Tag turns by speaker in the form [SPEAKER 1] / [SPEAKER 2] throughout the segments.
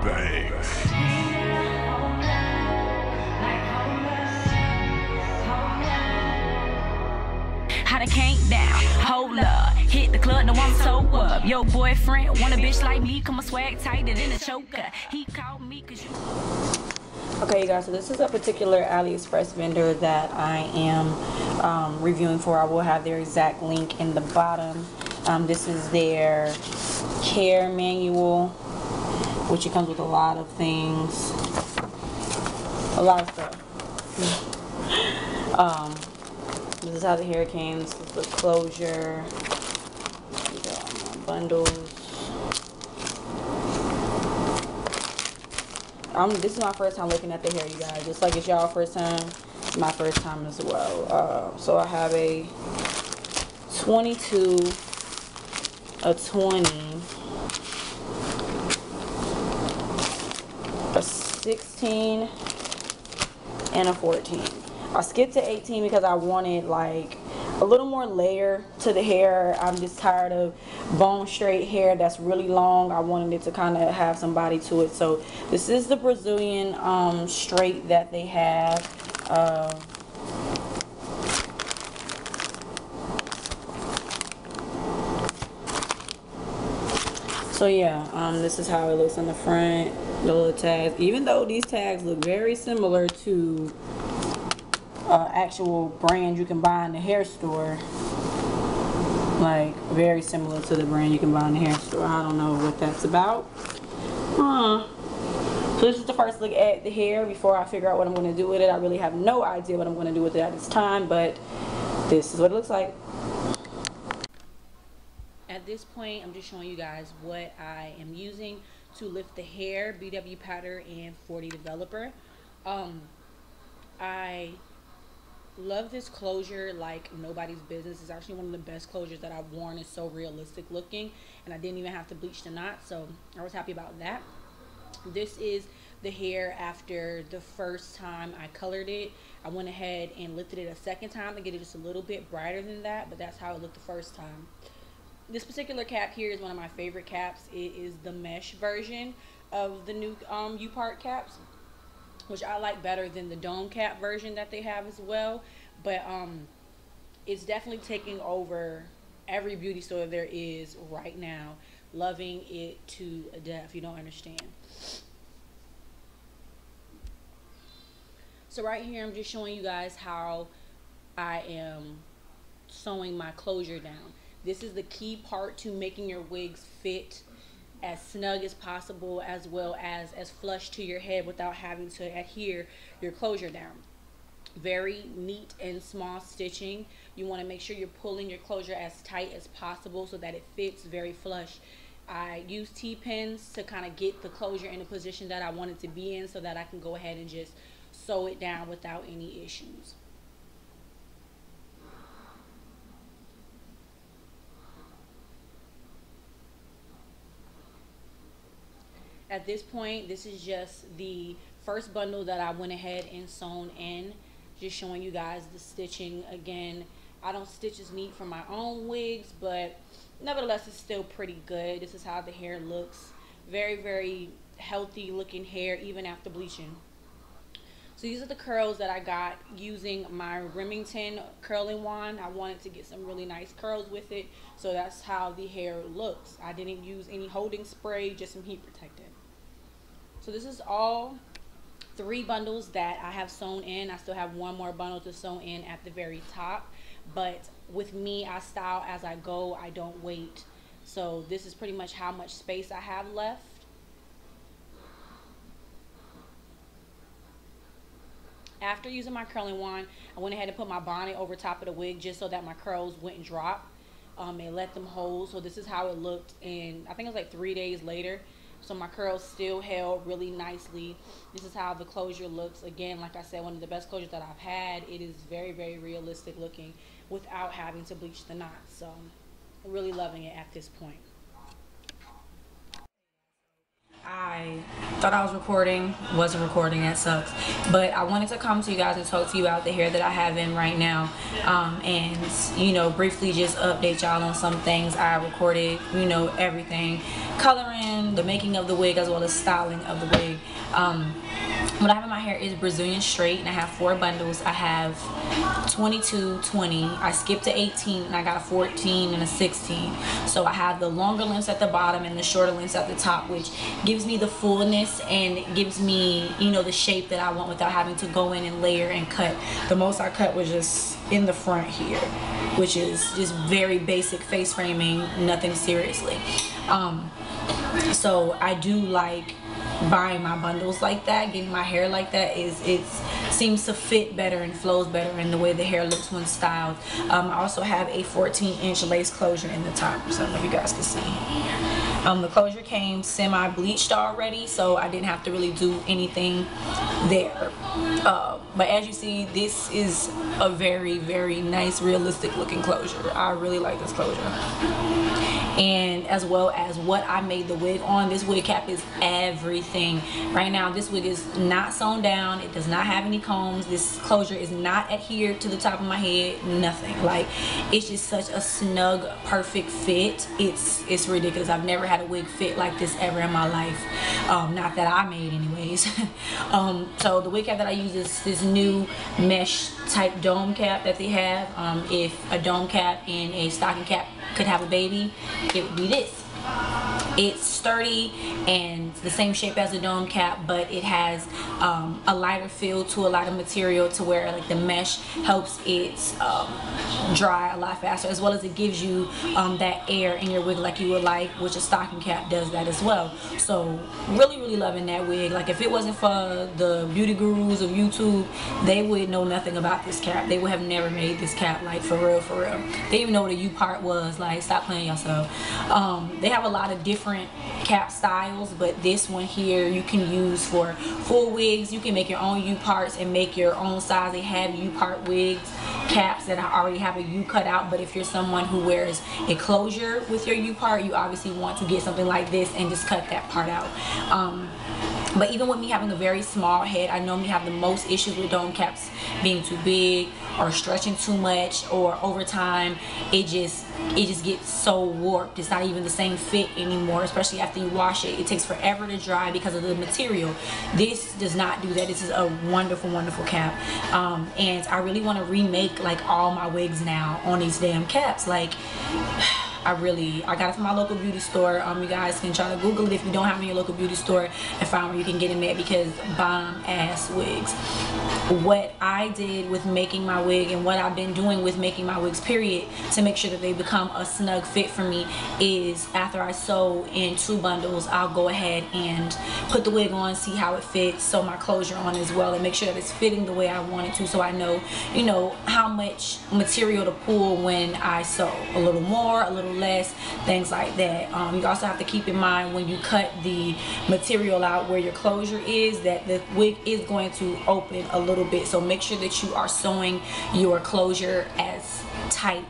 [SPEAKER 1] Banks.
[SPEAKER 2] How to came down, hold up, hit the club, no I'm so up. Yo boyfriend, want a bitch like me, come a swag tighter than a choker. He called me cause you... Okay, you guys, so this is a particular Aliexpress vendor that I am reviewing for. I will have their exact link in the bottom. This is their care manual, which it comes with a lot of things, a lot of stuff. This is how the hair came. This is the closure. These are all my bundles. This is my first time looking at the hair, you guys. Just like it's y'all first time, it's my first time as well. So I have a 22, a 20, a 16, and a 14. I skipped to 18 because I wanted like a little more layer to the hair. I'm just tired of bone straight hair that's really long. I wanted it to kind of have some body to it. So this is the Brazilian straight that they have. So yeah, this is how it looks on the front. The little tags, even though these tags look very similar to actual brand you can buy in the hair store, like very similar to the brand you can buy in the hair store. I don't know what that's about. So this is the first look at the hair before I figure out what I'm going to do with it. I really have no idea what I'm going to do with it at this time, but this is what it looks like. At this point, I'm just showing you guys what I am using to lift the hair: BW powder and 40 developer. I love this closure like nobody's business. It's actually one of the best closures that I've worn. It's so realistic looking, and I didn't even have to bleach the knot, so I was happy about that. This is the hair after the first time I colored it. I went ahead and lifted it a second time to get it just a little bit brighter than that, but that's how it looked the first time. This particular cap here is one of my favorite caps. It is the mesh version of the new U-part caps, which I like better than the dome cap version that they have as well. But it's definitely taking over every beauty store there is right now. Loving it to death. You don't understand. So right here, I'm just showing you guys how I am sewing my closure down. This is the key part to making your wigs fit as snug as possible, as well as flush to your head without having to adhere your closure down. Very neat and small stitching. You want to make sure you're pulling your closure as tight as possible so that it fits very flush. I use T-pins to kind of get the closure in a position that I want it to be in so that I can go ahead and just sew it down without any issues. At this point, this is just the first bundle that I went ahead and sewn in. Just showing you guys the stitching. Again, I don't stitch as neat for my own wigs, but nevertheless, it's still pretty good. This is how the hair looks. Very, very healthy looking hair, even after bleaching. So these are the curls that I got using my Remington curling wand. I wanted to get some really nice curls with it, so that's how the hair looks. I didn't use any holding spray, just some heat protectant. So this is all 3 bundles that I have sewn in. I still have one more bundle to sew in at the very top, but with me, I style as I go. I don't wait. So this is pretty much how much space I have left. After using my curling wand, I went ahead and put my bonnet over top of the wig just so that my curls wouldn't drop and let them hold. So this is how it looked, and I think it was like 3 days later. So my curls still held really nicely. This is how the closure looks. Again, like I said, one of the best closures that I've had. It is very, very realistic looking without having to bleach the knots. So I'm really loving it at this point. I thought I was recording, wasn't recording, that sucks. But I wanted to come to you guys and talk to you about the hair that I have in right now. And, you know, briefly just update y'all on some things I recorded, you know, everything. Coloring, the making of the wig, as well as styling of the wig. What I have in my hair is Brazilian straight, and I have 4 bundles. I have 22, 20. I skipped to 18, and I got a 14 and a 16. So I have the longer lengths at the bottom and the shorter lengths at the top, which gives me the fullness and gives me, you know, the shape that I want without having to go in and layer and cut. The most I cut was just in the front here, which is just very basic face framing, nothing seriously. So I do like buying my bundles like that, getting my hair like that. It seems to fit better and flows better in the way the hair looks when styled. I also have a 14-inch lace closure in the top, so I don't know if you guys can see. The closure came semi-bleached already, so I didn't have to really do anything there. But as you see, this is a very, very nice, realistic looking closure. I really like this closure. And as well as what I made the wig on, this wig cap is everything. Right now, this wig is not sewn down. It does not have any combs. This closure is not adhered to the top of my head. Nothing. Like, it's just such a snug, perfect fit. It's ridiculous. I've never had a wig fit like this ever in my life. Not that I made anyways. So the wig cap that I use is this new mesh type dome cap that they have. If a dome cap and a stocking cap could have a baby, it would be this. It's sturdy and the same shape as a dome cap, but it has a lighter feel to a lighter material, to where like the mesh helps it dry a lot faster, as well as it gives you that air in your wig like you would like, which a stocking cap does that as well. So really loving that wig. Like, if it wasn't for the beauty gurus of YouTube, they would know nothing about this cap. They would have never made this cap, like, for real. They didn't even know what a U part was. Like, stop playing yourself. They have a lot of different cap styles, but this one here you can use for full wigs. You can make your own U parts and make your own size. They have U part wigs, caps that already have a U cut out, but if you're someone who wears a closure with your U part, you obviously want to get something like this and just cut that part out. But even with me having a very small head, I normally have the most issues with dome caps being too big or stretching too much, or over time it just gets so warped. It's not even the same fit anymore, especially after you wash it. It takes forever to dry because of the material. This does not do that. This is a wonderful cap. And I really want to remake like all my wigs now on these damn caps. Like, I got it from my local beauty store. You guys can try to Google it if you don't have it in your local beauty store and find where you can get them at, because bomb ass wigs. What I did with making my wig, and what I've been doing with making my wigs period, to make sure that they become a snug fit for me, is after I sew in 2 bundles, I'll go ahead and put the wig on, see how it fits, sew my closure on as well, and make sure that it's fitting the way I want it to, so I know, you know, how much material to pull when I sew. A little more, a little less, things like that. You also have to keep in mind when you cut the material out where your closure is, that the wig is going to open a little bit, so make sure that you are sewing your closure as tight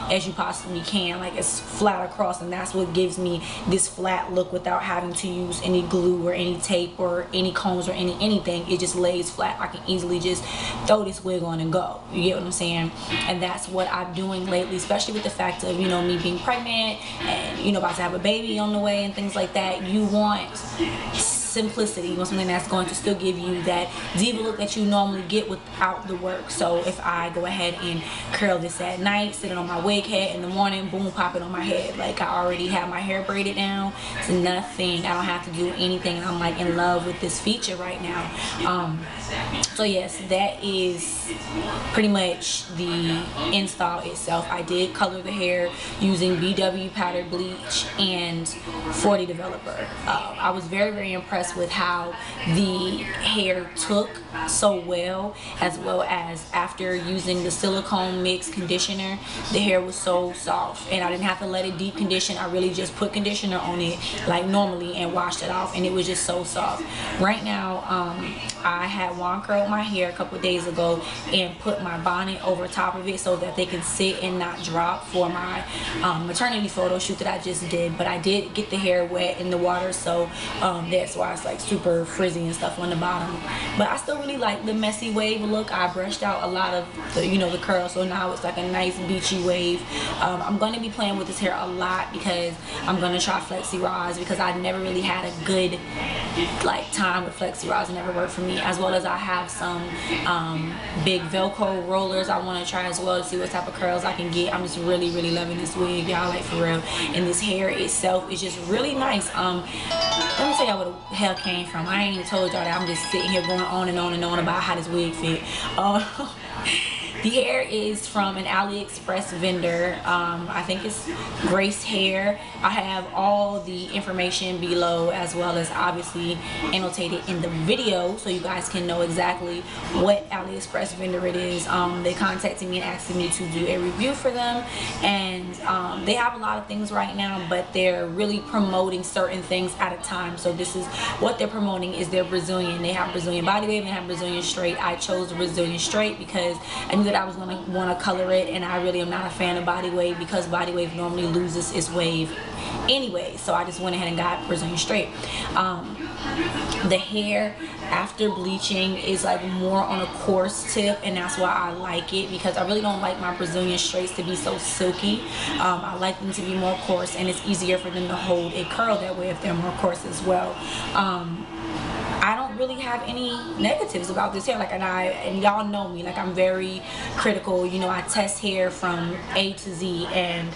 [SPEAKER 2] as you possibly can, like as flat across, and that's what gives me this flat look without having to use any glue or any tape or any combs or anything. It just lays flat. I can easily just throw this wig on and go. You get what I'm saying? And that's what I'm doing lately, especially with the fact of, you know, me being pregnant and, you know, about to have a baby on the way and things like that. You want simplicity. You want something that's going to still give you that diva look that you normally get without the work. So if I go ahead and curl this at night, sit it on my wig head, in the morning, boom, pop it on my head. Like, I already have my hair braided down. It's nothing. I don't have to do anything. I'm like in love with this feature right now. So yes, that is pretty much the install itself. I did color the hair using BW powder bleach and 40 developer. I was very impressed impressed with how the hair took so well as after using the silicone mix conditioner, the hair was so soft, and I didn't have to let it deep condition. I really just put conditioner on it like normally and washed it off, and it was just so soft. Right now, I had wand curled my hair a couple days ago and put my bonnet over top of it so that they can sit and not drop for my maternity photo shoot that I just did. But I did get the hair wet in the water, so that's why it's like super frizzy and stuff on the bottom. But I still really like the messy wave look. I brushed out a lot of the, you know, the curls, so now it's like a nice beachy wave. I'm going to be playing with this hair a lot because I'm going to try flexi rods, because I never really had a good like time with flexi rods. It never worked for me, as well as I have some big Velcro rollers I want to try as well to see what type of curls I can get. I'm just really loving this wig, y'all, like for real. And this hair itself is just really nice. Let me tell y'all where the hell came from. I ain't even told y'all that. I'm just sitting here going on and on and on about how this wig fit. The hair is from an Aliexpress vendor. I think it's Grace Hair. I have all the information below, as well as obviously annotated in the video, so you guys can know exactly what Aliexpress vendor it is. They contacted me and asked me to do a review for them, and they have a lot of things right now, but they're really promoting certain things at a time. So this is what they're promoting, is their Brazilian. They have Brazilian body wave and they have Brazilian straight. I chose the Brazilian straight because I knew that I was going to want to color it, and I really am not a fan of body wave because body wave normally loses its wave anyway. So I just went ahead and got Brazilian straight. The hair after bleaching is like more on a coarse tip, and that's why I like it, because I really don't like my Brazilian straights to be so silky. I like them to be more coarse, and it's easier for them to hold a curl that way if they're more coarse as well. I don't really have any negatives about this hair, like, and y'all know me, like, I'm very critical. You know, I test hair from A to Z, and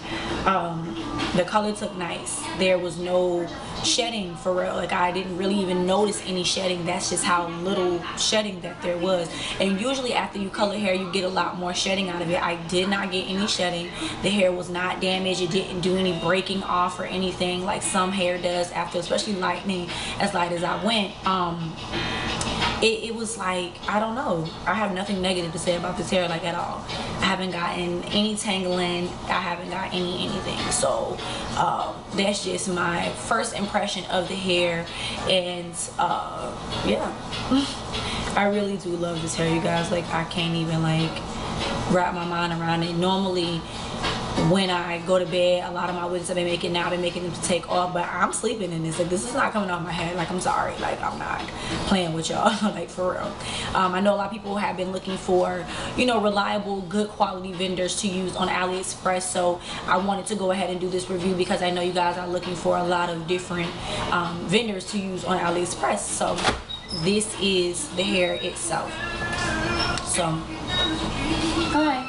[SPEAKER 2] the color took nice. There was no shedding for real. Like, I didn't really even notice any shedding. That's just how little shedding that there was. And usually after you color hair, you get a lot more shedding out of it. I did not get any shedding. The hair was not damaged. It didn't do any breaking off or anything like some hair does after, especially lightning, as light as I went. It was like, I don't know, I have nothing negative to say about this hair, like, at all. I haven't gotten any tangling, I haven't got anything. So that's just my first impression of the hair. And yeah, I really do love this hair, you guys. Like, I can't even like wrap my mind around it. Normally when I go to bed, a lot of my wigs I've been making now, I've been making them to take off, but I'm sleeping in this. Like, this is not coming off my head. Like, I'm sorry, like, I'm not playing with y'all. Like, for real. I know a lot of people have been looking for, you know, reliable, good quality vendors to use on AliExpress, so I wanted to go ahead and do this review because I know you guys are looking for a lot of different vendors to use on AliExpress. So this is the hair itself. So, hi.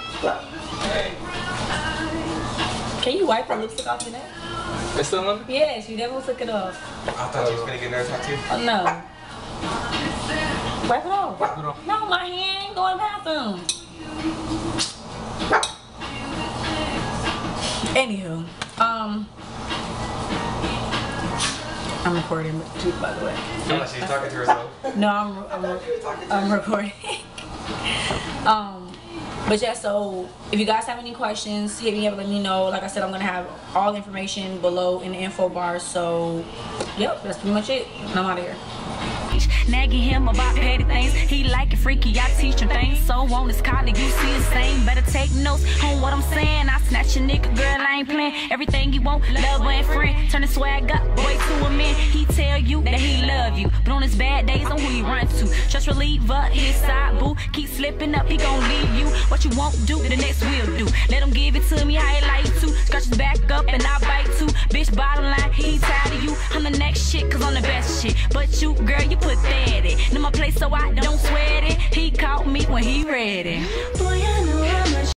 [SPEAKER 2] Can you wipe the lipstick off your neck?
[SPEAKER 1] It's still on?
[SPEAKER 2] Yes, you never took it off.
[SPEAKER 1] I thought you was gonna get nerve tattoo.
[SPEAKER 2] Oh, no. Wipe it off.
[SPEAKER 1] Wipe it off.
[SPEAKER 2] No, my hand ain't going to the bathroom. Anywho, I'm recording too, by the way.
[SPEAKER 1] No, she's talking to herself.
[SPEAKER 2] No, I'm recording. But yeah, so if you guys have any questions, hit me up, let me know. Like I said, I'm gonna have all the information below in the info bar. So yep, that's pretty much it. I'm out of here.
[SPEAKER 3] Nagging him about petty things. He like it freaky, I teach him things. So on his collar, you see the same. Better take notes on what I'm saying. I snatch a nigga, girl, I ain't playing. Everything you want, lover and friend. Turn the swag up, boy, to a man. He tell you that he love you, but on his bad days, on who he run to. Just reliever, his side boo. Keep slipping up, he gon' leave you. What you won't do, the next will do. Let him give it to me how he like to. Scratch his back up and I bite too. Bitch, bottom line, he tired of you. I'm the next shit, cause I'm the best shit. But you, girl, you put that in it. Know my place so I don't sweat it. He caught me when he ready. Boy, I know how much